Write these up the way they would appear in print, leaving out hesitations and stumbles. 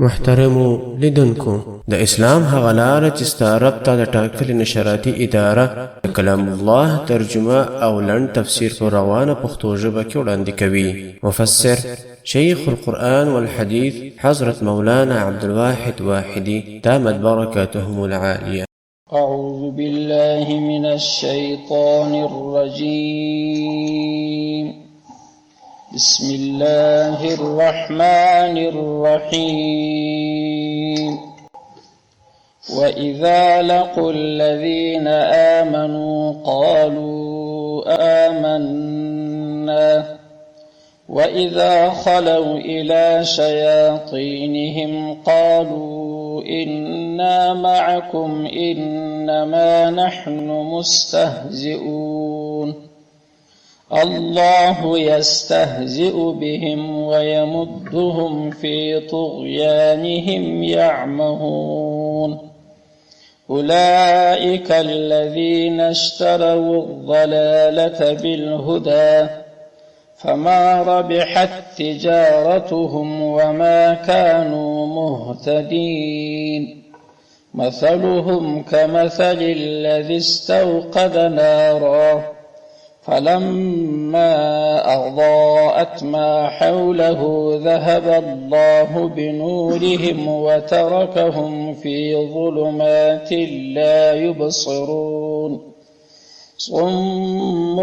محترمو لیدونکو د اسلام هغه لاره چې ستا رب ته د ټاکلې نشراتي اداره د کلام الله ترجمه او لنډ تفسیر په روانه پښتو ژبه کې وړاندې کوي. مفسر شیخ القرآن والحديث حضرت مولانا عبدالواحد واحدي دامت بركاتهم العالية. أعوذ بالله من الشيطان الرجيم. بسم الله الرحمن الرحيم. وإذا لقوا الذين آمنوا قالوا آمنا وإذا خلوا إلى شياطينهم قالوا إنا معكم إنما نحن مستهزئون الله يستهزئ بهم ويمدهم في طغيانهم يعمهون أولئك الذين اشتروا الضلالة بالهدى فما ربحت تجارتهم وما كانوا مهتدين مثلهم كمثل الذي استوقد نارا فلما أضاءت ما حوله ذهب الله بنورهم وتركهم في ظلمات لا يبصرون صم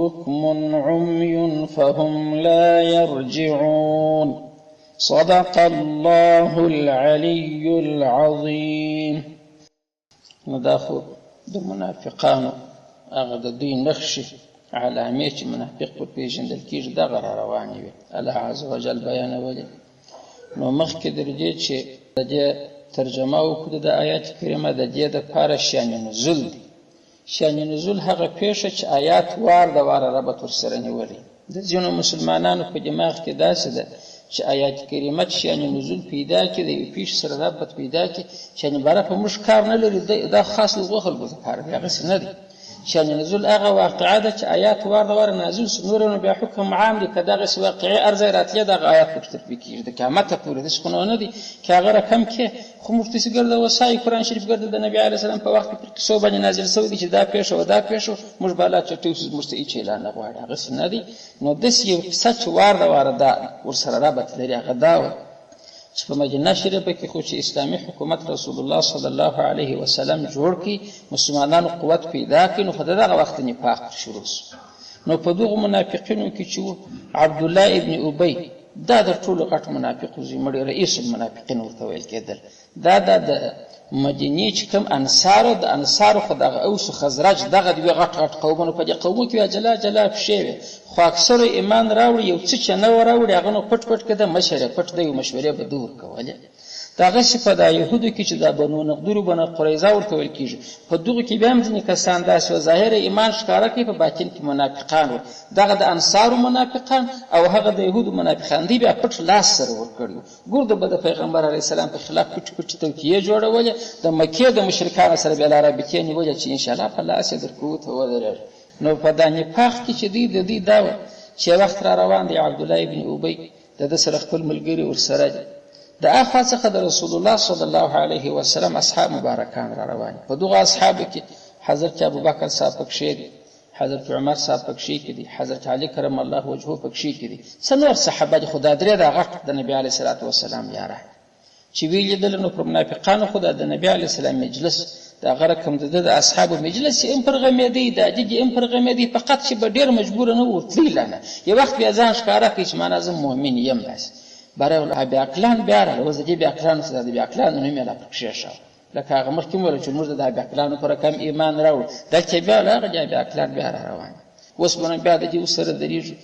بكم عمي فهم لا يرجعون صدق الله العلي العظيم. نداخل د منافقانو هغه د دوی نښې علامې چې منافق په پېژندل کېږي دغه را روانې وي الله عز وجل بیانولې. نو مخکې در دې چې د دې ترجمه وکړو د آیات کریمه د دې دپاره شأن نزول دی. شأن نزول هغه پیښه چې آیات وار د واره ربط ورسره نیولی. د ځینو مسلمانانو په دماغ کې داسې ده چې آیات کریمه شأن نزول پیدا کړي د یوې پیښې سره ربط پیدا کړي چې باره په موږ کار نه لري دا خاص د هغو خلکو دپاره دی. هغسې نه دی. شأن نزول هغه واقعه ده چې آیات وار د واره نازل سو نور نو بیا حکم عام دی که دغسې واقعي ارزی راتلې دغه آیات پکې تطبیق کېږي د قیامته پورې داسې خو نه دی که هغه رقم کې خو مفتسي ګرده وسایي قرآن شریف ګرده د نبي علیه السلام په وخت کې پر کیسو باندې نازل شوی دی چې دا پیښه و دا پیښه موږ به الله چټي اوسو موږ ته هېڅ اعلان نه غواړي. هغسې نه دی. نو داسې یو کیسه چې وار د واره دا ورسره ربط لري هغه دا وه چې په مدینه شریفه کې خو چې اسلامي حکومت رسول الله صلی الله علیه وسلم جوړ کړي مسلمانانو قوت پیدا کړي نو خو د دغه وخت نفاق شروع شو. نو په دغو منافقینو کې چې و عبدالله ابن ابی دا د ټولو غټ منافق و مړی رئیس المنافقین ورته ویل کېدل. دا د مدینې چې کوم انصارو د انصارو خو دغه اوس و خزرج دغه دوی غټ غټ قومونو په دې قومو کې جلا جلا پښې وې خو اکثرو ایمان راوړي یو څه چې نه و راوړي هغه نو پټ پټ کده مشر پټ دی مشورې به دور کولې. دغسې په دا یهودو کې چې دا بنو نضر بنو قریظه ورته ویل کېږي په دغو کې بیا هم ځینې کسان داسې و ظاهر ایمان ښکاره کوي په باطن کې منافقان وو. دغه د انصارو منافقان او هغه د یهودو منافقان دی بیا پټ لاس سره ورکړي وو. ګورده به د پیغمبر علیه السلام په خلاف پټې پټې توطیې جوړولې د مکې د مشرکانو سره بیا رابطې نیولې چې انشاءالله په لاس یې درکوو ته ودرېږي. نو په دا نفاق کې چې دوی د دوی دا وه چې وخت را روان دی عبدالله ابن ابی د ده سره خپل ملګري ورسره دي د اخوا څخه د رسول الله صلی الله علیه وسلم اصحاب مبارکان را روان دي. په دغو اصحابو کې حضرت ابوبکر صاحب پکښې دي حضرت عمر صاحب پکښې کې دي حضرت علي کرم الله وجهه پکښې کې دي څه نور صحابه دي خو دا درې دا غټ د نبي علیه صلات وسلام یاران چې ویې لیدل نو پر منافقانو خو د نبي علیه السلام مجلس د هغه رقم د ده د اصحابو مجلس یې هم پر غمېدی د عدید یې هم پر غمېدی فقط چې به ډېر مجبوره نه و تلي لنه یو وخت بیا ځان ښکاره کړي چې معنا زه مؤمن یم داسې برای بیاکلان بیا راغله اوس د دې بیاکلانو سره د بیاکلانو نوم یې لا پکښېښاوه لکه هغه مخکې مو ویل چې موږ د دا بیاکلانو په رقم ایمان راوړو دلته بیا له هغه بیاکلان بیا را روان اوس به نو بیا د دې سره درېږو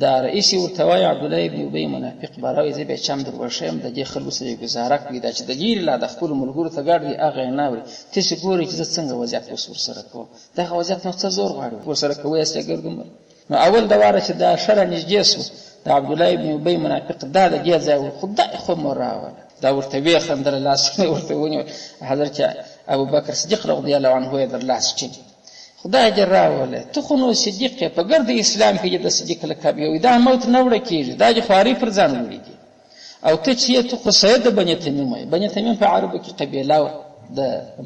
دا رئیس یې ورته وایي عبدالله ابن ابی منافق به راوایي زه بیا چم در ورښیم د دې خلکو سره یې ګزاره کړي دا چې د لېرې لا د خپلو ملګرو ته ګاډ وي هغه یې نه اوري تاسې ګورئ چې زه څنګه وضعیت اوس ورسره کوم دغه وضعیت نو څه زور غواړي ورسره کوئ یاست یې ګردومره. نو اول د واره چې دا ښه رانږدې سو د عبدالله ابن ابی منافق دا د دې ځای و خدای خو مو راوله دا ورته ویې خندله لاسونه ورته ونیول حضرت ابوبکر صدیق رضی الله عنه یې در لاس چیني خدای دې راوله ته خو نو صدیق یې په ګرد اسلام کې د صدیق لقب یو دا موت نه وړه کېږي دا دې خواري پر ځان وړي او ته چې یې ته خو سید د بني تمیم وایې. بني تمیم په عربو کې قبیله وه د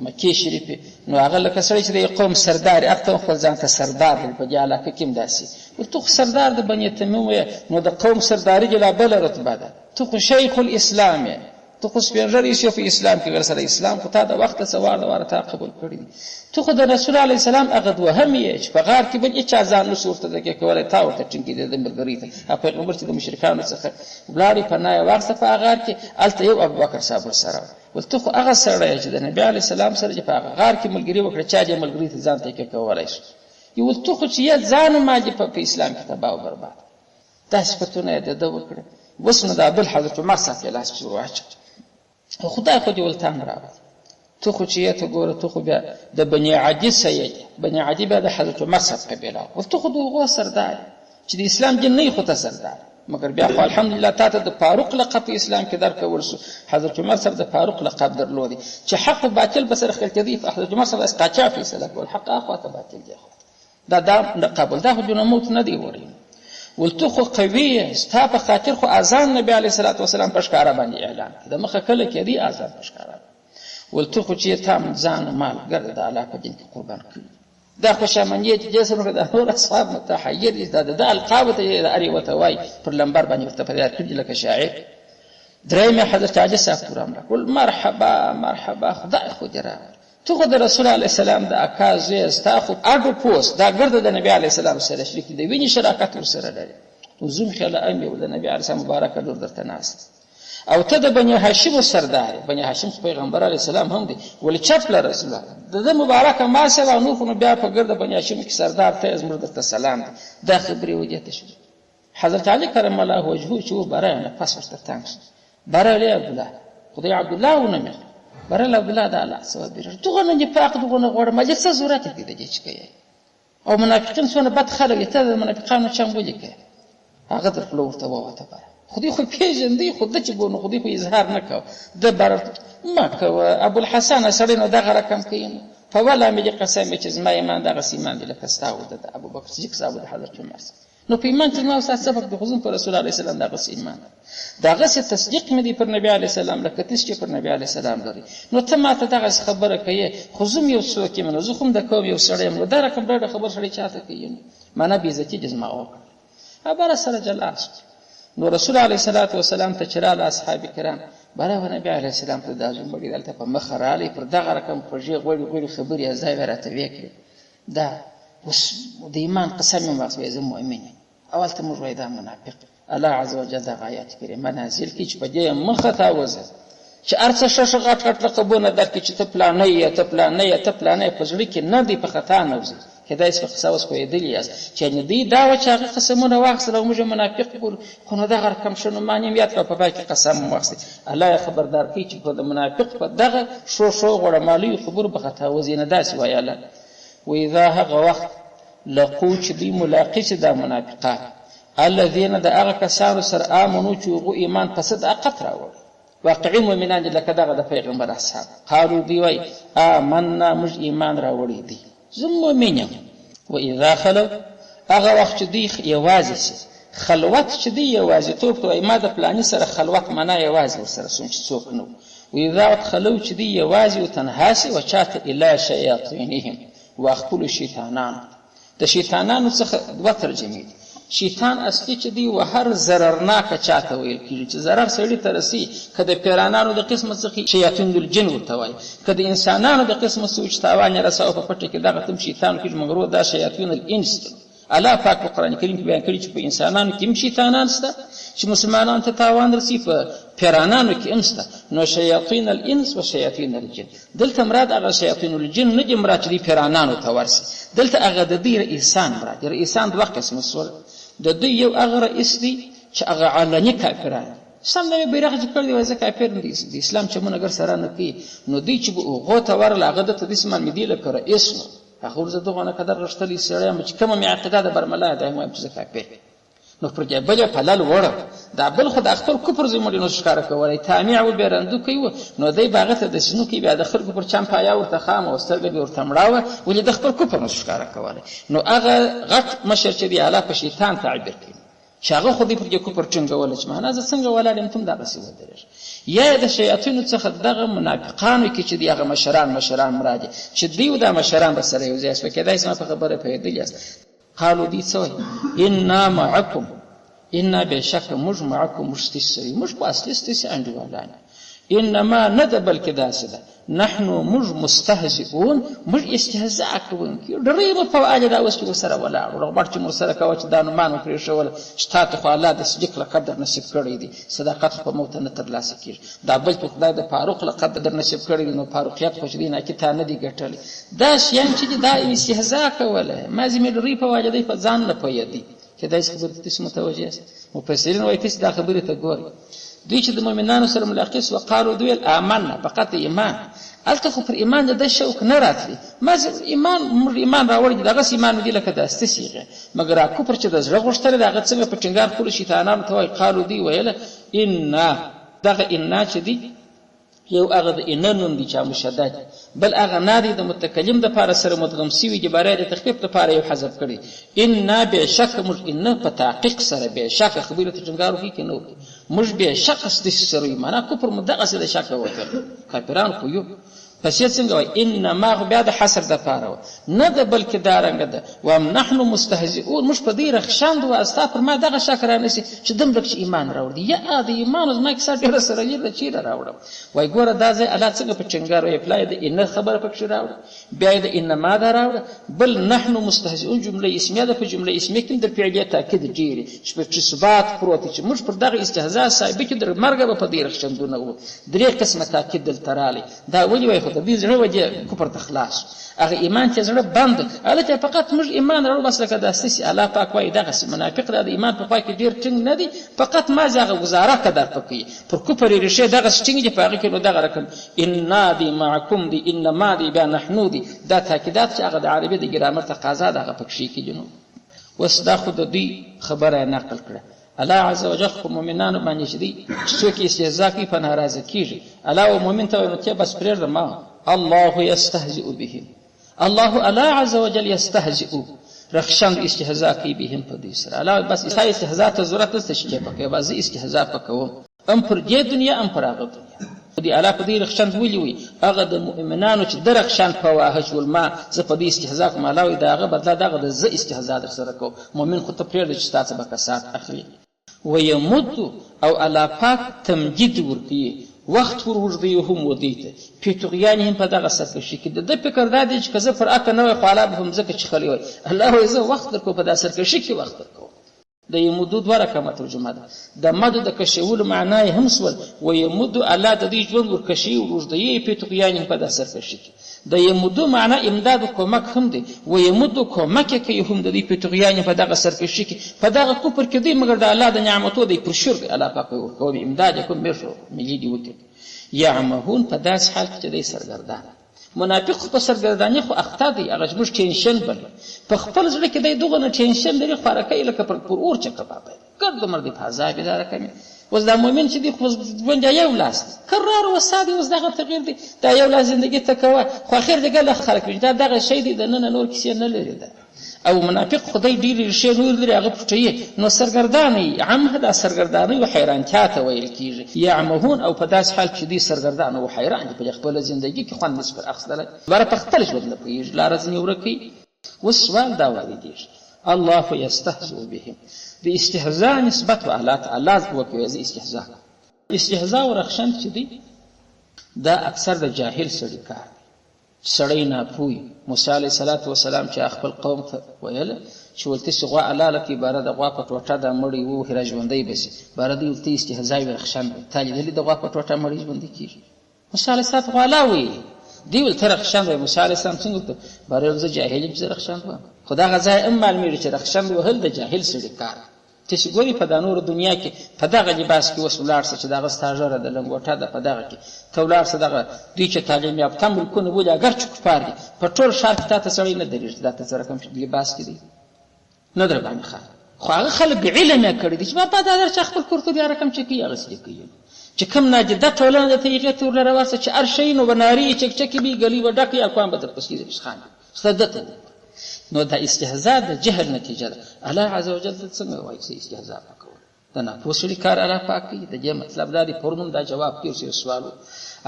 مکې شریفې، نو هغه لکه سړی چې د یو قوم سردار یې، هغه ته خپل ځان ته سردار دی، په دې علاقه کې هم داسې وایي ته خو سردار د بني تمیم وایې، نو د قوم سرداري جلا بله رتبه ده. ته خو شیخ الاسلام یې، ته خو سپېژنی شو په اسلام کې، ورسره اسلام خو تا د وخته څه وار د واره تا قبول کړی دی. ته خو د رسول علیه السلام هغه دوهم یې چې په غار کې بل هېچا ځان نشو ورته دکې کولی، تا ورته ټینګېدې د ملګرۍ ته. هغه پیغمبر چې د مشرکانو څخه ولاړې پناه یې واخیسته په هغه غار کې، هلته یو ابوبکر صاحب ورسره و. ول ته خو هغه سړی یې چې د نبي علیه السلام سره چې په هغه غار کې ملګري وکړه، چا دې ملګري ته ځان ته یې کولی شو. ول ته خو چې یې ځان ماجې په اسلام کې تباه او برباد. دا صفتونه یې د ده وکړه. اوس نو دا بل حضرت عمر صاحب یې لاس پسې ور واچوه. خدای خو دې ولته هم راوړي. ته خو چې یې ته ګوره، ته خو بیا د بني عدي سید، بني عدي بیا د حضرت عمر صاحب قبیله وه. ته خو د هغو سردار چې د اسلام دین نه یې خو ته سردار، مګر بیا خو الحمدلله تا ته د فاروق لقب په اسلام کې درکول شو. حضرت عمر صاحب د فاروق لقب درلودی چې حق و باطل به سره ښکلکېدی. حضرت عمر صاحب داسې قاچا فیصله کول، حق هخواته باطل دی خواته. دا قبول دا خو دونه موت نه دی وری. ول ته خو قوي یې، ستا په خاطر خو اذان نبي علیه الصلاة وسلام په ښکاره باندې اعلان کړي، د مخه کله کېدی اذان په ښکاره. ول ته خو چې تا ځان مال ګرد د الله په دین کې قربان کړي. دا خو شامنیه چې جسم کړه د نور اصحاب متحیر دي، دا د القاب ته اری وته وای پر لمبر باندې ورته پیدا کړي لکه شاعر. درېمه حضرت عاجز صاحب پورام راکول، مرحبا مرحبا خدای خو دې راغلی. ته خو د رسول علیه السلام د اکا زوی، ستا خو اډو پوست دا ګرد د نبي علیه السلام سره شریک دی، د وینې شراکت ورسره لري. وزوم خیاله ام یو د نبي علیه السلام مبارکه لور درته ناست، او ته د بني هاشم سردار. بني هاشم پیغمبر علیه السلام هم دی، ولې چپ له رسول الله د مبارکه ما سره نور خو بیا په ګرد بني هاشم کې سردار ته زموږ درته سلام دی. دا خبرې وجهته شو. حضرت علي کرم الله وجهه چې و برای نه پس ورته تنګ شو. برای عبدالله خدای عبدالله ونه مې برای عبدالله د الله ثواب بیره دغه نه پاک دغه نه غوړ مجلس ضرورت دی د چې کوي. او منافقین څونه بد خلک ته د منافقانو چم ولیکي هغه در خپل ورته وته خودی خو پیژندې خود چې ګونو خودی خو اظهار نه کو د بر ما کو ابو الحسن سړی نو دغه رقم کوي فولا مې قسم چې زما ایمان دغه ایمان دی لکه ستاو د ابو بکر صدیق صاحب د حضرت عمر نو په ایمان چې نو سبب د حضور پر رسول الله صلی الله علیه وسلم دغه تصدیق مې دی پر نبی علیه السلام لکه تاسو چې پر نبی علیه السلام لري نو ته ماته دغه خبره کوي خو زم یو څوک منو زه کوم د کوم یو سړی نو دا رقم ډېر خبر سړی چاته کوي معنا به عزت جسمه او ابر سره جلاس نو رسول الله صلی الله علیه وسلم ته چرال اصحاب کرام بره نبی علیه السلام ته دازم بړي دلته په مخ رالی پر دغه رقم خوږی غوړي خبري ځای ورته وکړي دا اوس د ایمان قسم مې واخلې زه مؤمن اول ته موږ وای دا منافق الله عز وجل د آیات کریمه نازل کی چې په دې مخه تاوزه چې ارڅ شش غټ لقبونه درکې چې ته پلانې په ځړی کې نه دی په خطا نه وځي کدا اس په قصاوس کوی دی یاس چې نه دی دا و چې هغه قسمونه واخصله موږ منافق ګور خو نه دغه رقم شنو معنی میات په پای کې قسم واخصي الله خبردار کی چې په منافق په دغه شو غوړه مالی خبر په خطا وزینه داس ویاله و اذا هغه وخت لقو چې دی ملاقات د منافقات الذين د هغه کسانو سره امنو چې غو ایمان په صدقت راوړ واقعي مؤمنان لکه دغه د پیغمبر اصحاب قالو دی وای آمنا مج ایمان راوړی دی زم مؤمنم و اذا خلو هغه وخت دی یوازې خلوت چې دی یوازې توپ ته ما د پلاني سره خلوت معنا یوازې سره څوک نو و اذا خلو چې دی یوازې او تنهاسي و چاته الا شیاطینهم واخپل شیطانان د شیطانانو څخه دوه ترجمه دي شیطان اصلي چې دی و هر ضررناک چاته ویل کیږي چې ضرر سړی ته رسی کله پیرانانو د قسمه څخه شیاطین الجن ورته وایي کله انسانانو د قسمه سوچ تاوان رساو په پټه کې دغه تم شیطان کې مګرو دا شیاطین الانس الله پاک په قران کریم کې بیان کړی چې په انسانانو کې شیطانان شته چې مسلمانانو ته تاوان رسی په پیرانانو کې انسته نو شیاطین الانس و شیاطین الجن دلته مراد هغه شیاطین الجن نه دي مراد دي پیرانانو ته ورسي دلته هغه د دې رئیسان مراد رئیسان د وخت قسم سول د دوی یو هغه رئیس دی چې هغه علني کافران سم د بیرغ ذکر دی وځه کافر دی د اسلام چې مونږ اگر سره نه کوي نو دوی چې غو ته ورله هغه د اسمان مدي له کړه اسم هغه زه دغه نه قدر غشتلی سره چې کومه می عقیده د برملا ده مو چې کافر نو پر دې بل په لال وړه دا بل خو د خپل کفر زموږ نو ښکارا کوي تامع او بیرندو کوي نو دای باغ ته د شنو کې بیا د خلکو پر چم پایا ورته خام او سترګې ورته مړاوه ولې د خپل کفر نو ښکارا کوي نو هغه غټ مشر چې دی اعلی په شیطان تعبیر کوي چې هغه خو دې پر دې کفر ټینګوله چې معنا زه څنګه ولاړ یم ته هم دغسې ودرېږه. یا د شیاطینو څخه دغه منافقانو کې چې دي هغه مشران مراد دي چې دوی دا مشران به سره یو ځای شوه. کېدای شي ما په خبره پوهېدلي یاست. قالو دوی څه وایي؟ انا معکم، انا بېشکه موږ معکم، موږ ستاسې سره یو، موږ خو اصلي ستاسې انډیوالان یو. انما نه ده بلکې داسې ده نحنو موږ مستهزئون، موږ استهزاء کوونکي یو. ډېرې مو فوالې دا اوس چې ورسره ولاړ وو، رغبت چې مو ورسره کوه چې دا نومان مو پرېښوله چې تا ته خو الله د صدیق لقب در نصیب کړی دی، صداقت خو په موته نه ترلاسه کېږي. دا بل چې خدای د فاروق لقب در نصیب کړی دی نو فاروقیت خو چې دی ناکې تا نه دی ګټلی. دا شیان چې دي دا استهزاء کوله. مازې مې ډېرې فوالې دی په ځان نه پوهېدی. کېدای شي خبرې ته تاسې متوجه یاست. مفسرین وایي تاسې دا خبرې ته ګورئ. دوی چې د مؤمنانو سره ملاقات شوه قالو دوی آمنا، فقط ایمان. هلته خو پر ایمان د ده شوق نه راتلی. مازې موږ ایمان راوړی دی، دغسې ایمان دي لکه د ستاسې هغې، مګر کفر چې د زړه غوښتلی د هغه څنګه په ټینګار خپلو شیطانانو ته وایي. قالو دوی ویله انا، دغه انا چې دی یو هغه د انا نوم دی چې مشدد، بل هغه نا دی د متکلم دپاره سره مدغم سوي دي، برای د تخفیف دپاره یو حذف کړي. انا بېشکه موږ انا په تحقیق سره بېشکه خبرې ته ټینګار وکړي که نه وکړي، موږ بېشکه ستاسې سره یو. معنا کفر مو دغسې د شکه وتل، کافران خو یو. پس یې څنګه وایي؟ انما خو بیا د حصر دپاره وه، نه ده بلکې دارنګه ده. وام نحنو مستهزئون، موږ په دې رخشاند وو ستا پر ما دغه شک رانیسي چې دومره چې ایمان راوړي. یا د ایمان زما کیسه ډېره سره لیر ده چېرې راوړم. وایي ګوره دا ځای الله څنګه په ټینګار وایي پلای د انه خبره پکښې راوړه، بیا یې د انما دا راوړه. بل نحنو مستهزئون جمله اسمیه ده، په جمله اسمیه کې د فعلیه تاکید ډېرې چې پکښې ثبات پروت دی چې موږ پر دغه استهزاء صاحبه کې د مرګه به په دې رخشندونه وو. درې قسمه تاکید دلته رالی. دا ولې وایي؟ خو د دې زړه وجې کفر ته خلاص هغه ایمان چې زړه بند هلته فقط موږ ایمان راوړو بس لکه د ستاسې الله پاک وایي دغسې منافق دا د ایمان په خوا کې ډېر ټینګ نه دی، فقط مازې هغه ګزاره قدر په کوي پر کفر یې ریښې دغسې ټینګ دي په هغه کې. نو دغه رقم انا دی، معکم دی، انما دی، بیا نحنو دی، دا تاکیدات چې هغه د عربي د ګرامر تقاضا د هغه پکښې کېږي. نو اوس دا خو د دوی خبره یې نقل کړه. الله عز وجل خو مؤمنانو باندې چې دی چې څوک استهزاء کوي په ناراضه کېږي. الله و مؤمن ته وایي نو ته بس پرېږده ما الله یستهزئ بهم، الله عز وجل یستهزئ رخشند استهزاء کوي بهم په دوی سره. الله بس ستا استهزاء ته ضرورت نشته چې په کوي، بس زه استهزاء په کوم ام پر دې دنیا ام پر هغه دنیا. دی الله په دې رخشند ولي وي هغه د مؤمنانو چې د رخشند په واهج ولما زه په دې استهزاء کوم، الله وایي د هغه بدله دغه د زه استهزاء در سره کوم. مؤمن خو ته پرېږده چې ستا څه به کسات اخلي. ویمد او الله پاک تمجید ورکوي، وخت ور اوږدوي هم ودوی ته فی طغیانهم په دغه سرکشي کې. د ده فکر دا دی چې که زه پر اکه نه وای خو الله به هم ځکه چخلی وای. الله وایي زه وخت در کوم په دا سرکشي کې وخت در کوم. د یمدو دوه رقمه ترجمه ده. د مدو د کشولو معنا یې هم سول ویمدو الله د دوی ژوند ورکشي وروږدوي فی طغیانهم په دا سرکشي کې. د یمدو معنا امداد و کمک هم دی، و یمدو کمک یې کوي هم د دوی په طغیان په دغه سرکشي کې په دغه کفر کې دی، مګر د الله د نعمتو دی پر شر دی. الله پاک ورکوي امداد یې کوم بیرشو ملي دی وکړي. یعمهون په داسې حال کې چې دی سرګردانه. منافق په سرګردانۍ خو اخته دی، هغه چې موږ ټینشن بل په خپل زړه کې دی دغه نه ټینشن لري، خواره کوي لکه پر اور چې کباب دی ګرد عمر دی په عذاب اداره کوي. اوس دا مؤمن چې دی خو ژوند یو لاس کرار وسادي، اوس دغه تغییر دی دا یو لاس زندگی ته کوه خو اخر دی ګل خلک دا دغه شی دی د نن نور کیسې نه لري ده. او منافق خدای ډیر شی نور لري هغه پټي نو سرګرداني عمه دا سرګرداني او حیرانتیا ته ویل کیږي. یعمهون او په داس حال چې دی سرګردان او حیران دی په خپل ژوندۍ کې خوند نسبت اخستل بر په خپل ژوند نه پیږي لار ځنی ورکی. وسوال دا وریدي الله یستهزئ بهم، د استهزاء نسبت الله تعالی وکوي. استهزاء ورخشن چې دی دا اکثر د جاهل سړي کار، سړی ناپوهي. موسی علیه السلام چې خپل قوم ته ویل چې ولته چې غوا الله لکه باره د غوا په ټوټه د مړی وو هره ژوندۍ بسي باره دی ولته استهزاء ورخشن تا لیدلې د غوا په ټوټه مړی ژوندۍ کېږي. موسی علیه السلام غوا لا وی دی ولته رخشن وی. موسی علیه السلام څنګه ته باره زه جاهل یم چې رخشن وم. خدا غزا ام معلومه چې رخشن وهل د جاهل سړي کار. ته چې ګوري په دانور دنیا کې په دغه لباس کې وسولار څه چې دغه ستاژره د لنګوټه د په دغه کې تولار څه دغه دوی چې تعلیم یافته ملکونه بولي اگر چې کفار دي په ټول ښار کې تاسو سړی نه درېږي دا ته سره کوم لباس کې دی نه در باندې خو هغه خلک علم یې کړی دي چې په دا در خپل کور ته بیا رقم چې کوي هغه څه کوي چې کوم ناجده ټولنه ته یې تور لرواسه چې ار شي نو بناري چک چکی بي غلي وډک یا کوم بدر پسې دي خان صدته. نو دا استهزاء د جهل نتیجه ده. الله عز وجل څنګه وایي چې استهزاء د ناپوه سړي کار الله پاک کوي. د دې مطلب دا دی پرون هم دا جواب تېر شوی سوال و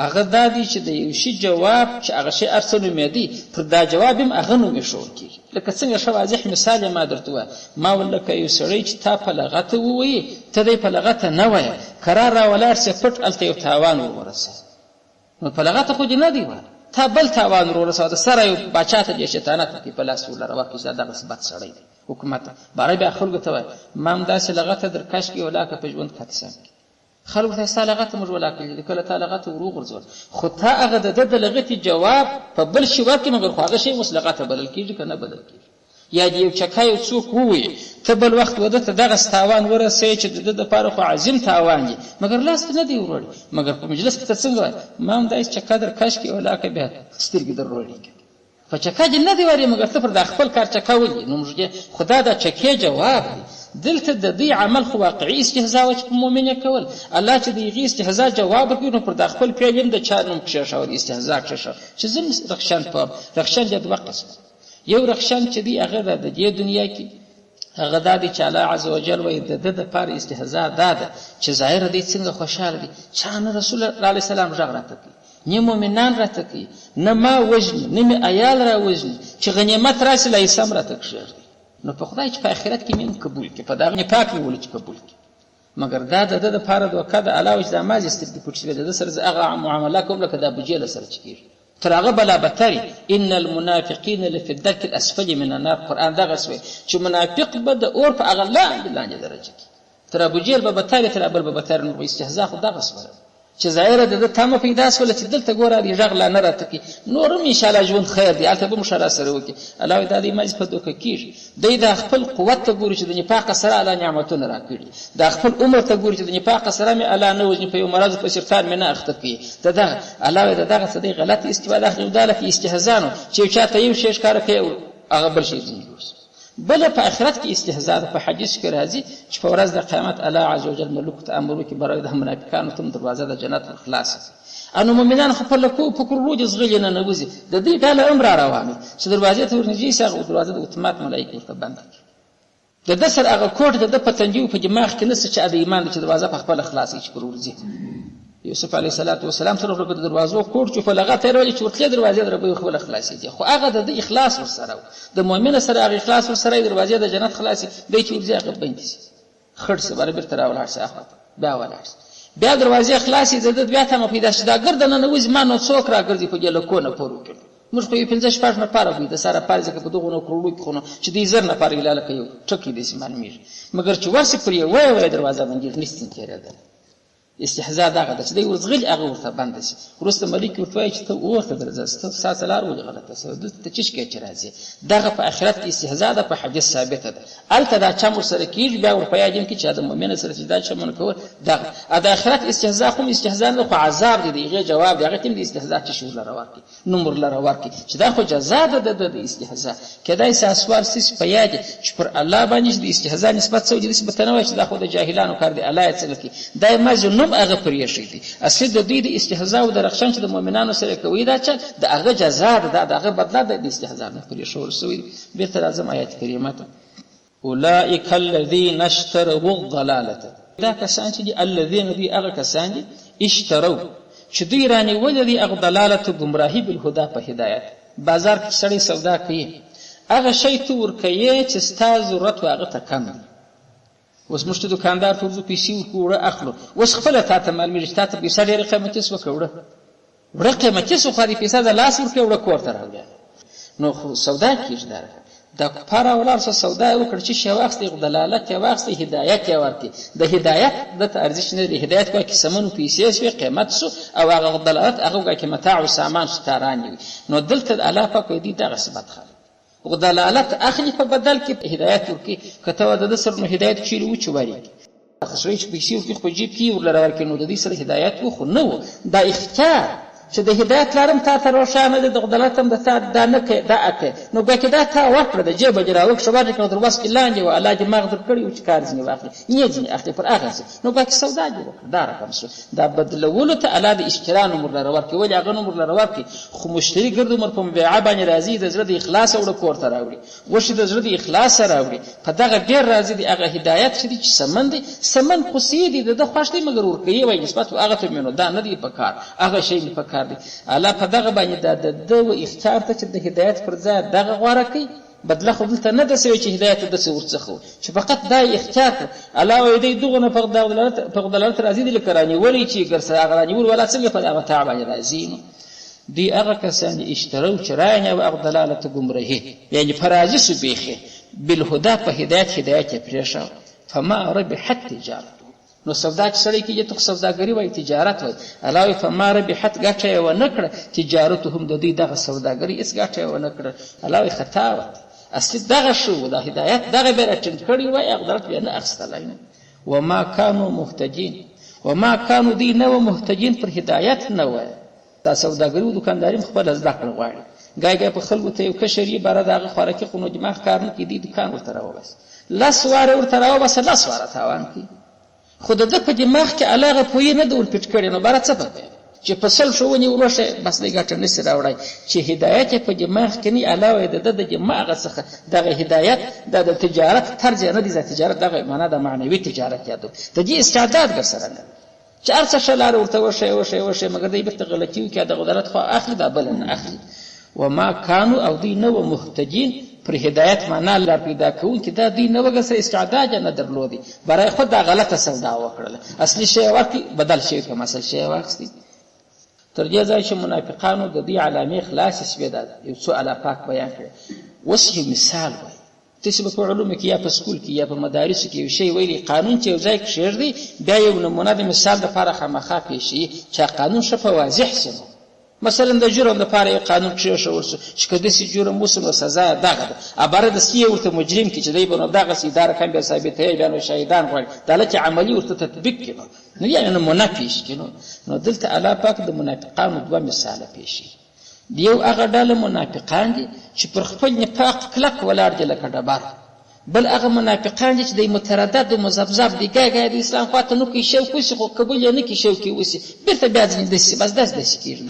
هغه دا دی چې د یو شي جواب چې هغه شی هر څه نومېدی پر دا جواب هم هغه نوم ایښودل کېږي. لکه څنګه ښه واضح مثال یې ما درته ووایه ما ویل لکه یو سړی چې تا په لغته ووایي ته دی په لغته نه وایه کرار راولاړ سې پټ هلته یو تاوان ورورسوه نو په لغته خو دې نه دی وایه تا بل تاوان ورورسوه د سره یو باچا ته دې شیطانت پکې په لاس ورله راواخلي چې دا دغسې بد سړی دی حکومت باره بیا خلکو ته وایي ما هم داسې لغته در کش کړي ولاکه په ژوند کې حادثه کړي خلکو ته ستا لغته موږ ولاکړي کله تا لغته ور وغورځول خو تا هغه د ده د لغتې جواب په بل شي ورکړي مګر خو هغه شی اوس لغته بلل کېږي که نه بلل کېږي یا د یو چکه یو څوک ووایي ته بل وخت وده ته دغسې تاوان ورسوې چې د ده دپاره خو عظیم تاوان دی مګر لاس ته نه دی وروړي مګر په مجلس کې ته څنګه وایي ما هم داسې چکه در کش کړي ولاکه بیا سترګې در روړېږي په چکه دې نه دی وارې مګر ته پر دا خپل کار چکه ولي نو موږ خو دا د چکې جواب دی دلته د دې عمل خو واقعي استهزا وه چې په مؤمن یې کول الله چې د هغې استهزا جواب ورکوي نو پر دا خپل فعل هم د چا نوم کښېښوه د استهزا کښېښوه چې زه رخشان پوهم رخشان د دوه قسمه یو رخشان چې دی هغه د دې دنیا کې هغه دا دی چې الله عز وجل وایي د ده دپاره استهزا دا ده چې ظاهره دی څنګه خوشحاله دی چا نه رسول الله علیه السلام غږ راته کوي نه مؤمنان راته کوي نه ما وژني نه مې عیال را وژني چې غنیمت راسي لا یې سم راته کښېږدي نو په خدای چې په آخرت کې مې هم قبول کړي په دغه نفاق مې ولي چې قبول کړي مګر دا د ده دپاره دوکه ده الله وایي چې دا ما چې سترګې پټې شوې د ده سره زه هغه معامله کوم لکه د ابوجهل سره چې کېږي تر هغه بلا بدترې ان المنافقین لفي الدرک الاسفل من النار قرآن دغسې وایي چې منافق به د اور په هغه لاندې درجه کې تر ابوجهل به بدترې تر ابل به بدترې نو استهزا خو دغسې وایي چې ظاهره د ده تمه پیدا شوله چې دلته ګوره دې غږ لا نه راته کړي نور هم انشاءالله ژوند خیر دی هلته به موږ ښه راسره وکړي الله وایي دا د ایمان په دوکه کېږي دی دا خپل قوت ته ګوري چې د نفاقه سره الله نعمتونه راکړي دا خپل عمر ته ګوري چې د نفاقه سره مې الله نه وژني په یو مرض په سرطان مې نه اخته کوي د دغه الله وایي د دغسې دی غلط استفاده اخلي دا لکه استهزا نو چې یو چا ته یو شی ښکاره کوي هغه بل شی ځینې یوسي بله په آخرت کې استهزا ده په حدیث کې راځي چې په ورځ د قیامت الله عز وجل ملوکو ته امر وکړي برای د منافقانو ته هم دروازه د جنت خلاصه انو مؤمنان خو په لکو په کورلو دې زغلې نه ننوځي د دې ډله هم را روانه چې دروازې ته ورنږدې شي هغه دروازه د اتومات ملایکې ورته بنده کړي د ده سره هغه کوټ د ده په تنجي و په دماغ کې نشته چې د ایمان ده چې دروازه په خپله خلاصوي چې پر ورځي یوسف علیه السلام سره د دروازو کوټ چې په لغه تېرولې چې ورتلې دروازې د ربه خپله خلاصېږي خو هغه د ده اخلاص ورسره و د مؤمن سره هغه اخلاص ورسره دروازې د جنت خلاصي دی چې ورځي هغه بندې شي خړ سي بره بیرته راولاړ شي بیا ولاړ شي بیا دروازې خلاصې د ده بیا تمه پیدا شي دا ګرد نه نوځي ما نو څوک راګرځي په دې لکونه پور وکړي موږ خو یو 15-16 نفره وي د سره پارځه کې په دغو نو کروړو کې خو نو چې دې زر نفر الاله کوي ټکی دې سیمان میر مګر چې ورسې پر یو وای دروازه باندې نشته تیرېدل استهزاء دغه د چې دی ورزغل هغه ورته بند شي وروسته ملک ورته وایي چې ته ورته درځه ته ساعت لار ولې غلطه سوه دلته چش کې چې راځي دغه په آخرت کې استهزاء ده په حدیث ثابته ده هلته دا چم ورسره کېږي بیا ورپه یادیم کې چې د مؤمن سره چې دا چمونه کول دغه د آخرت استهزاء خو استهزاء نه خو عذاب دی د هغې جواب دی هغې ته هم د استهزاء چې شور لره ورکړي نوم ورلره ورکړي چې دا خو جزا ده د استهزاء کیدای سي اسوار سیس په یاد چې پر الله باندې د استهزاء نسبت څه دي نسبت نه وایي چې دا خو د جاهلانو کار دی الله یې څه کوي دا یې مجنون هغه پرېښی دي اصلي د دوی د استهزاء او د رخشن چې د مؤمنانو سره کوي دا چې د هغه جزا ده د هغه بدله ده د استهزاء نه پرېښول سوی بېرته راځم آیت کریمه ته اولئک الذین اشتروا الضلاله دا کسان چې دي الذین دي هغه کسان دي اشتروا چې دوی رانیولې دي هغه ضلالت ګمراهي بالهدى په هدایت بازار کې سړی سودا کوي هغه شی ته ورکوي چې ستا ضرورت و هغه ته کم دی اوس موږ ته دوکاندار ته ورځو پیسې ورکړو وړه اخلو اوس خپله تا ته معلومېږي چې تا ته پیسه ډېره قیمتي شوه که وړه قیمتي شو خو دې پیسه د لاس ورکړې وړه کور ته راوړې نو خو سودا کېږي دا کفاره ولاړ شه سودا یې وکړه چې شی واخیستې دلالت یې واخیستې هدایت یې ورکړي د هدایت دته ارزښت نه دی هدایت کوه کې سمنو پیسې شوې قیمت شو او هغه دلالت هغه وکړه کې متاع و سامان شو تارانې وي نو دلته الله پاک وایي دوی دغسې بد خلک دلالت اخلي په بدل کې هدایت ورکړي که ته د ده سره نو هدایت چیرې و چې ورېږي سړی چې پیسې ورکړي خو جیب کې ورلره ورکړي نو د دوی سره هدایت و خو نه و دا اختیار چې د هدایت لارم تا ته روښانه دی، د عدالت هم د تا دا نه کوې دا اکوې، نو ګویا کې دا تا ورکړه د جیبه دې راوکښه ور دې کړه در وس کې لاندې وه، الله دې مغ در کړي و چې کار ځینې واخلي یې ځینې اخلي پر هغسې، نو ګویا کې سودا جوړه کړه دا رقم شو. دا بدلولو ته الله د اشترا نومر لره ورکړي، ولې هغه نومر لره ورکړي خو مشتري ګرد عمر په مبیعه باندې راځي، د زړه د اخلاص وړه کور ته راوړي، وشي د زړه د اخلاص راوړي، په دغه ډېر راضي دي. هغه هدایت چې دی چې سمن دی، سمن خو سی دی د خوښ دی مګر ورکوي وایي نسبت هغه ته مینو دا نه دی په کار، هغه شی مې په کار دی. الله په دغه باندې دا د ده و اختیار ته چې د هدایت پر ځای دغه غوره کوي، بدله خو دلته نه ده سوی چې هدایت ته داسې ورڅخه و چې فقط دا اختیار کړه. الله وایي دی دغونه په دلالت راځي دي لکه رانیولي چې ګر سره هغه رانیول ولا څنګه په هغه متاع باندې راځي. نو دوی هغه کسان اشتروا چې رایانې او هغه دلالت ګمرهي یعنې فرازي سو بیخي بالهدا په هدایت یې پرېښه. فما ربحت تجارته، نو سودا چې سړی کېږي ته سوداګري وایي تجارت وایي. الله وایي فما ربحت ګټه یې ونه کړه تجارتهم د دوی دغه سوداګري هېڅ ګټه یې ونه کړه. الله وایي خطا وه اصلي دغه شو دا هدایت دغه بیا راټینګ کړي وایي عدالت بیا نه اخیستلی. وما کانوا مهتدین، وما کانوا دوی نه وه مهتدین پر هدایت نه وایي. دا سوداګري و دوکانداري خپله زده کړه غواړي. ګای په خلکو ته یو کشر یې باره د هغه خوراکي خو نو دماغ کار نه کوي، دی دوکان ورته راوباسي 10 واره ورته راوباسه 10 واره تاوان کوي، خو د ده په دماغ کې الله هغه پوهې نه ده ورپټ کړې. نو باره څه پکې چې په 100 ښوونې وروښه بس دی ګټه نسي راوړی چې هدایت یې په دماغ کې نه الله وایي د ده د دماغ څخه دغه هدایت دا د تجارت طرز نه دی، تجارت دغه معنا د معنوي تجارت یادو د دې استعداد ګر سره نه چې هر څه ښه لاره ورته وښیې مګر دی بېرته غلطي وکړي د عدالت خوا اخلي دا بله نه اخلي. وما کانو او دوی نه وه مهتدین پر هدایت معنا لار پیدا کوونکي دا دوی نه وه سره استعداد نه درلودی برای خود دا غلطه سودا وکړله، اصلي شی یې ورکړي بدل شی کوم اصل شی یې واخیستي. تر دې ځایه چې منافقانو د دوی علامې خلاصې شوې ده یو څو الله پاک بیان کړی. اوس یو مثال وایي تاسې به په علومو کې یا په سکول کې یا په مدارسو کې یو شی ویلي قانون چې یو ځای کښېږدي بیا یو نمونه د مثال دپاره خامخا پېښوي چې قانون ښه په واضح شي. مثلا د جرم دپاره یو قانون کښېښول شو چې که داسې جرم وشو نو سزا یې دغه ده، عباره د سي ورته مجرم کړي چې دی به نو دغسې دا رقم بیا ثابتوي بیا نو شهیدان غواړي دا لکه عملي ورته تطبیق کړي نو یعنې نمونه پېښ کړي. نو دلته الله پاک د منافقانو 2 مثاله پېښوي. یو هغه ډله منافقان دي چې پر خپل نفاق کلک ولاړ دي لکه ډبر، بل هغه منافقان دي چې دی متردد و مذبذب دي ګای د اسلام خواته نه کوي شوق وسي خو قبول یې نه کوي شوق یې وسي بېرته بیا ځینې داسې بس داسې کېږي.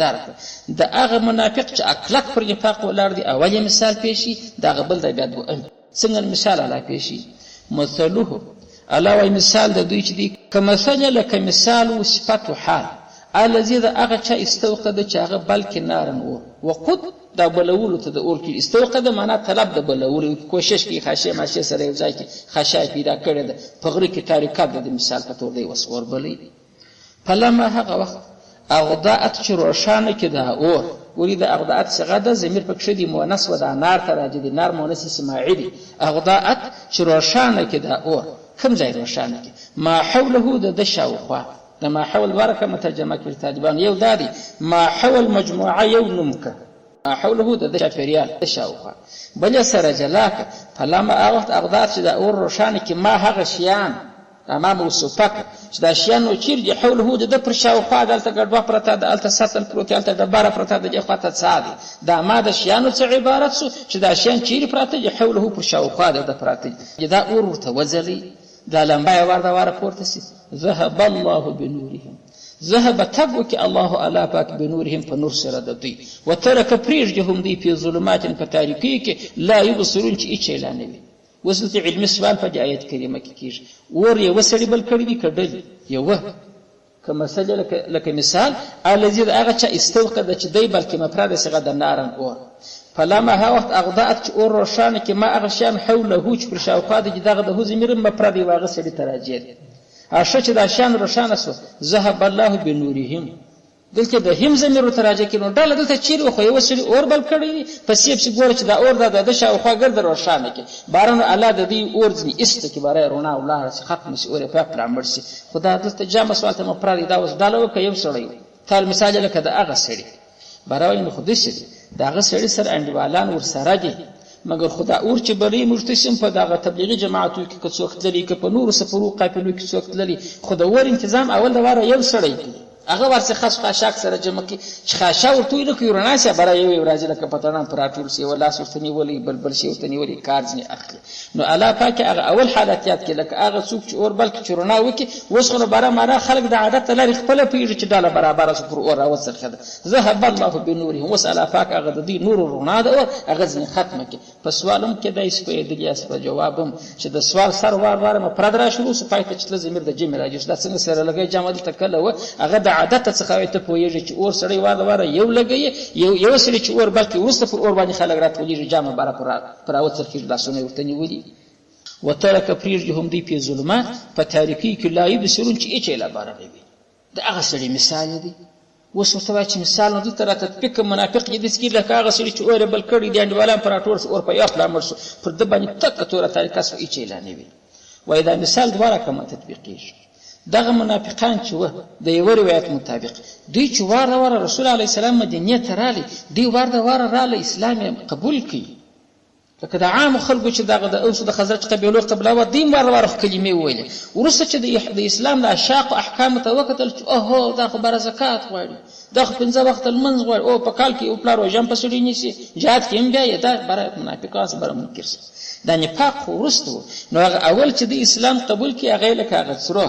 د هغه منافق چې کلک پر نفاق ولاړ دي اول یې مثال پېښي، د هغه بل دی بیا دویم. څنګه مثال الله پېښي؟ مثلهم الله وایي مثال د دوی چې دی کمثل لکه مثال و صفت و حال الذي د هغه چا استوقده چې هغه بلکې نارن اور وقود دا بلولو ته د اور کې استوقده معنا طلب د بلولو کوشش کوي خاشه ماشه سره یو ځای کې خاشه پیدا کړې ده په غره کې تاریکات د مثال په تور دی وسور بلې فلما هغه وخت اغضاءت چې روښانه کې ده اور ولید اغضاءت څنګه ده ضمیر پکښې دی مؤنث و د نار ته راځي دی نار مؤنث سماعي دی اغضاءت چې روښانه کې ده اور کوم ځای روښانه کې ما حوله د شاوخوا د ما حول ورکه مترجمه کړي طالبان یو دادی ما حول مجموعه یو نمکه ما حوله د شافریال د شاوخوا بل سره جلاک فلما وخت اغضاءت چې د اور روښانه کې ما هغه شیان امام وسوفک چې دا شیان نو چیرې حوله د پر شاوخوا دلته ګډوه پرته د الته سطل پروت دلته ډبره پرته د خواته څادي دا ما د شیانو څخه عبارت سو چې دا شیان چیرې پرته د حوله پر شاوخوا د پرته دا اور ورته وځلي دا لمبه ورده واره پورته سي ذهب الله بنورهم ذهب تبوك الله الا پاک بنورهم په نور سره د دوی وترک پریږدهم دوی په ظلمات په تاریکی کې لا یبصرون چې هیڅ اعلان نه وي. وصلت علم سوال په آیت کریمه کې کیږي اور یو سړي بل کړي دي کډل یو کما سجل لکه مثال الذي هغه چې استوقد چې دی بلکې مفرد صيغه د نارن اور فلما ها وخت اغضاءت اور روشانه کې ما هغه شان حوله چې پر شاوخوا د دغه د زمیر مفرد واغه سړي تراجید هغه چې د شان روشانه سو ذهب الله بنورهم دلته د هم زمیر تراجه کې نو ډاله دلته چیرې خو یو سړي اور بل کړی پسې په ګور چې دا اور د شاوخوا ګرد روشانه کې باران الله د دې اور ځنی است کې بارای رونا الله ختم شي اور په پرامر شي خدا دلته جامه سوالته مفرد دا اوس ډاله وکي یو سړی تل مثال لکه د هغه سړي برای نو خود شي داغه سړي سره انډیوالان ور سره دي مګر خدا اور چې بری مرتسم په دغه تبلیغي جماعتو کې کڅوخت لري ک په نور سفرو قافلو کې څوخت لري خدا ور تنظیم اول د واره یو سړی هغه ورڅخه خاص خاشاک سره جمع کړي چې خاشا ورته ویل کوي رڼا سي برا یو راځي لکه پتانان پر راټول سي ولا سورتنی ولي بل شي ورتنی ولي کار ځنی اخلي نو الله پاک هغه اول حالت یاد کړي لکه هغه څوک چې اور بلکې رڼا وکي اوس خو برا مارا خلق د عادت لري خپل پیږي چې ډاله برابر سو پر اور او څرخه ده ذهب الله بنورهم وس الله پاک هغه د دې نور رڼا ده هغه ځنی ختمه کړي په سوالم کې دای سپې د لیاس په جوابم چې د سوال سر وار ما پرد را شروع سو پایته چې زمير د جمع راځي دا څنګه سره لګي جامه د تکله و هغه د عادت څخه ته پوهیږي چې اور سړی واره یو لګي یو سړی چې اور بلکې ورسته پر اور باندې خلک راتولېږي جامه بارا پر اوت ترکیب لاسونه ورته نیولي وترک پریږدي دی په ظلمات په تاریکی کې لا یبصرون چې اچ لا بارا وي دا هغه سړی مثال دی اوس ورته چې مثال نو دلته راته تطبیق منافق دې سکي لکه هغه سړي چې اور بل کړي دي انډوالان پر اټور اور په یخ لا مرسو پر د باندې تک توره طریقه سو اچ لا نه وي وای دا مثال دواره کومه تطبیقیږي دغه منافقان چې و د یو روایت مطابق دوی چې واره رسول الله سلام مدینه ته رالی دوی واره رالی اسلام قبول کړي لکه د عام خلکو چې دغه د اوس د خزرج قبیلو قبله و دین واره کلمې ویلې ورسته چې د اسلام د اشاق احکام ته وکتل چې اوه دا خبره زکات غواړي دا خو 5 وخت المنځ غواړي او په کال کې او پلار وجم په سړي نيسي جهاد کې هم بیا دا برای منافقان سره منکر دا نفاق خو ورسته نو هغه اول چې د اسلام قبول کړي هغه لکه هغه سره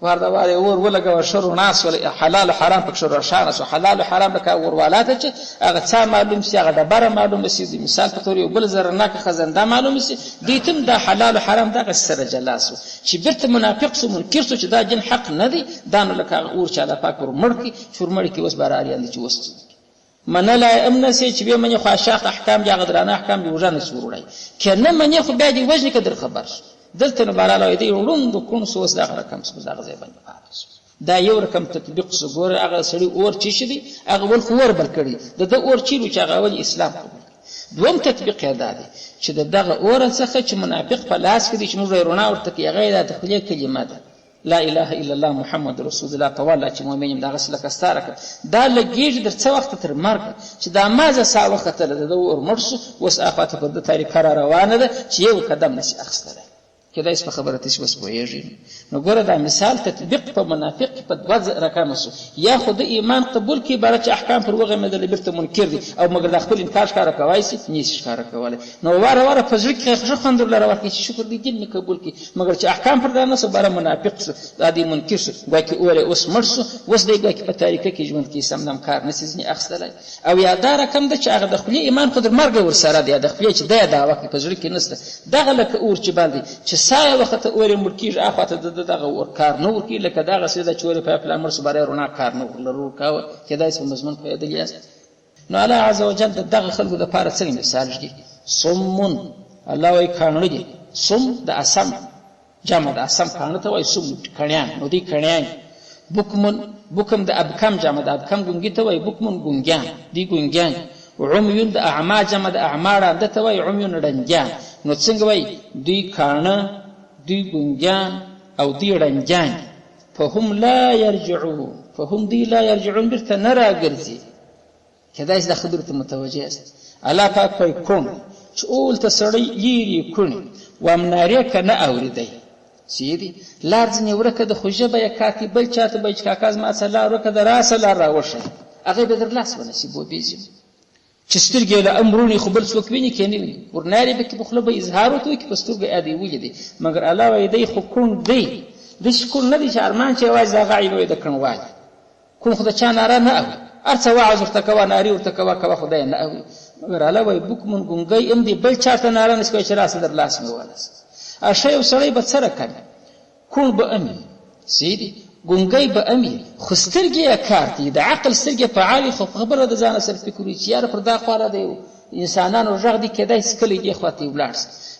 ورده واره اور ولګه شر ناس ول حلال حرام پک شر شان سو حلال حرام لکه اور والاته چې هغه څه معلوم سي هغه د بره معلوم سي مثال په تور یو بل زر نه خزنده معلوم سي دیتم د حلال حرام دغه سره جلاسو چې برته منافق سو منکر سو چې دا جن حق نه دی دا نو لکه اور چې الله پاک ور مړکی شورمړ کی وس باراري چې وست منلا امن سي چې به منه خاشاق احکام یا غدرانه احکام به وژن سورړای کنه منه خو بیا دی وجنه کدر خبر دلته نبالاله دی وروند کوم سوس دغه رقم سوس دغه ځای باندې پاتې دا یو رقم تطبیق سګور هغه سړی اور چی شي هغه ول خور بل کړي د اور چیلو چې هغه ول اسلام قبول دوم تطبیق ادا دی چې دغه اور څخه چې منافق په لاس کې دي چې موږ رونه ورته کې هغه د خپل کلمات لا اله الا الله محمد رسول الله تعالی چې مؤمنیم دغه سره کستاره دا لګیږي در څه وخت تر مرګ چې دا مازه سا وخت له د اور مرسو وس افاته په د تاریخ روانه ده چې یو قدم نشي اخستره کله اس په خبره تاسو وس پوهیږئ نو ګوره دا مثال تطبیق په منافق په دوه رقم سو یا خود ایمان قبول کی بار چې احکام پر وغه مدل برته منکر دي او مګر د خپل انکار ښکارا کوي سي نيش ښکارا کوي نو واره په ځل کې خو خوندر لره ورکې شکر دي دین قبول کی مګر چې احکام پر دانه سو بار منافق سو د دې منکر سو واکي اوره اوس مرسو وس دی په تاریخ کې ژوند کې سم نام کار نسځنی اخستلای او یا دا رقم د چې هغه د خپل ایمان قدر مرګ ور سره دی د خپل چې دا وخت په ځل کې نسته دغه لکه اور چې باندې چې سایه وخت اور مرکیج افاته دغه ور کار نو ورکی لکه دغه سیده چوري په خپل امر سره رونه کار نو لرو کاوه کدا اسم مضمون په دې یاست نو الله عز وجل دغه خلکو د پاره څنګه مثال دی صمون الله وای کانو دي صم د اسم جمع د اسم کانو ته وای صم کڼیان نو دي کڼیان بکم د ابکم جمع د ابکم ګونګي ته وای بکمن ګونګیان دي ګونګیان عميون د اعما جمع د اعمار د ته وای عميون رنجان نو څنګه وای دوی کانه دوی ګونګیان او دی رنجان فهم لا يرجعون برته نرا ګرځي کدا اس د خبرته متوجه است الله پاک په کوم چې اول تسړی یری کونی و امناره کنه اوریدای سیدی لارځنی ورکه د خوجبه یا کاتبل چاته به کاکاز ما سره ورکه د راسل راوشه هغه به در لاس ونسیبو بیزم چې سترګې له امرونی خو بل څوک ویني کینی ورناري به کې بخله به اظهار وته کې پسترګې ادي ولیدي مګر الله وای دی خو کون دی د شکر نه دي چې ارمان چې وای زغه عینو د کڼوای کوم خدای چا ناره نه او ارڅ واعظ ورته کوا ناری ورته کوا خدای نه او مګر الله وای بوکمن ګونګي ام دی بل چاته ناره نسوي چې راس در لاس مې ولس اشی او سړی به سره کوي کون به امي سیدی ګونګي به امي خسترګي کار دي د عقل سرګي فعال خو خبره د ځان سره فکر چې یار پر دا خواله دی انسانانو ژغ دي کدای سکلي دی خواته ولاړ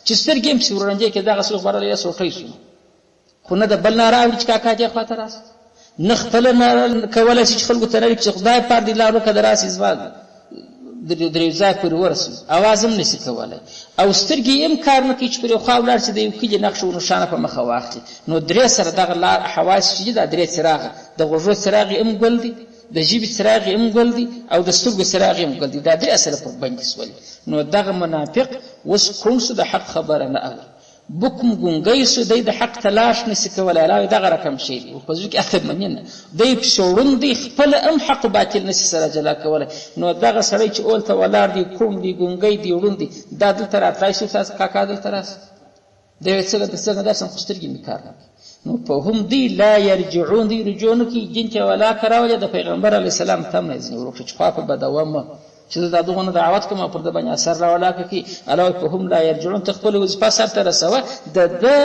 چې سترګې هم سورنجې کې دغه څو خبره لري سوټي شو خو نه د بل نه راوړي چې کاکا دې خواته راس نه خپل نه کولای شي خلکو ته لري چې خدای پر دې لارو کده راس ازواج درې ځای پر ورس اوازم نشي کولای او سترګې هم کار نه کوي چې پر خو ولر چې د یو کلی نقش او نشانه په مخه واخلي نو درې سره دغه لار حواس چې د درې څراغ د غوږو څراغ هم ګل دي د جیب څراغ هم ګل دي او د سترګو څراغ هم ګل دي دا درې سره په باندې سول نو دغه منافق وس کوم څه د حق خبره نه اوري بکم ګونګی سو دی د حق تلاش نسي کولی الله وایي دغه رقم شی دی په زړه کې هغه مني نه دی پسې ړوند دی خپله هم حق باطل نسي سره جلا کولی نو دغه سړی چې اول ته ولاړ دی کوڼ دی ګونګی دی ړوند دی دا دلته راتلای شي استاد کاکا دلته راسه دی وایي څنګه داسې خو سترګې مې کار نه کوي نو فهم دی لا یرجعون دی رجوع نه کوي جن چې ولاکه راولې د پیغمبر علیه السلام ته هم نه ځینې ورک چې خوا په بدوه مه چې زه دا دغونه دعوت کوم او پر ده باندې اثر راولاکه کړي الله وایي فهم لا یرجعون ته خپله وظیفه سرته رسوه د ده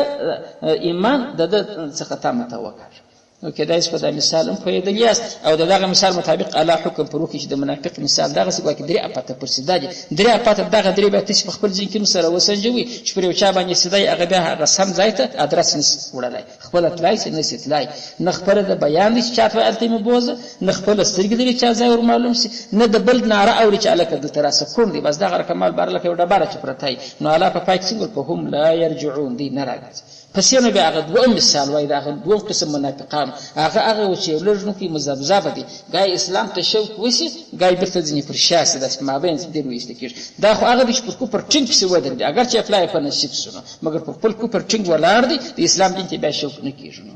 ایمان د ده څخه تمه ته وکړه نو کېدای شي په دا مثال هم پوهېدلي یاست او د دغه مثال مطابق الله حکم پر وکړي چې د منافق مثال دغسې ګویا کې درې اپاته پر سیده دي درې اپاته دغه درې بیا تاسې په خپل ذهن کې سره وسنجوي چې پر یو چا باندې سیده یې هغه بیا هغه سم ځای ته ادرس نسي وړلی خپله تلای سي نسي تلای نه خپله د بیان دی چې چا ته هلته مې بوځه نه خپله سترګې دی چې چا ځای ور معلوم سي نه د بل ناره اوري چې هلکه دلته راسه کوڼ دی بس دغه رقمال باره لکه یو ډبره چې پرته وي نو الله په پای کې څنګه په هم لا یرجعون دی نه راګرځي پس یې نو بیا هغه دویم مثال وایي د هغه دویم قسم منافقان هغه و چې یو لږ نو کې مذبذبه دي ګای اسلام ته شوق وشي ګای بیرته ځینې پر شا سي داسې مابین ډېر وایسته کېږي دا خو هغه دی چې پر کفر ټینګ پسې ودرېدي اګر چې افلا یې په نصیب سو نو مګر په خپل کفر ټینګ ولاړ دی د اسلام دین ته بیا شوق نه کېږي نو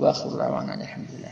واخر دعوانا الحمدلله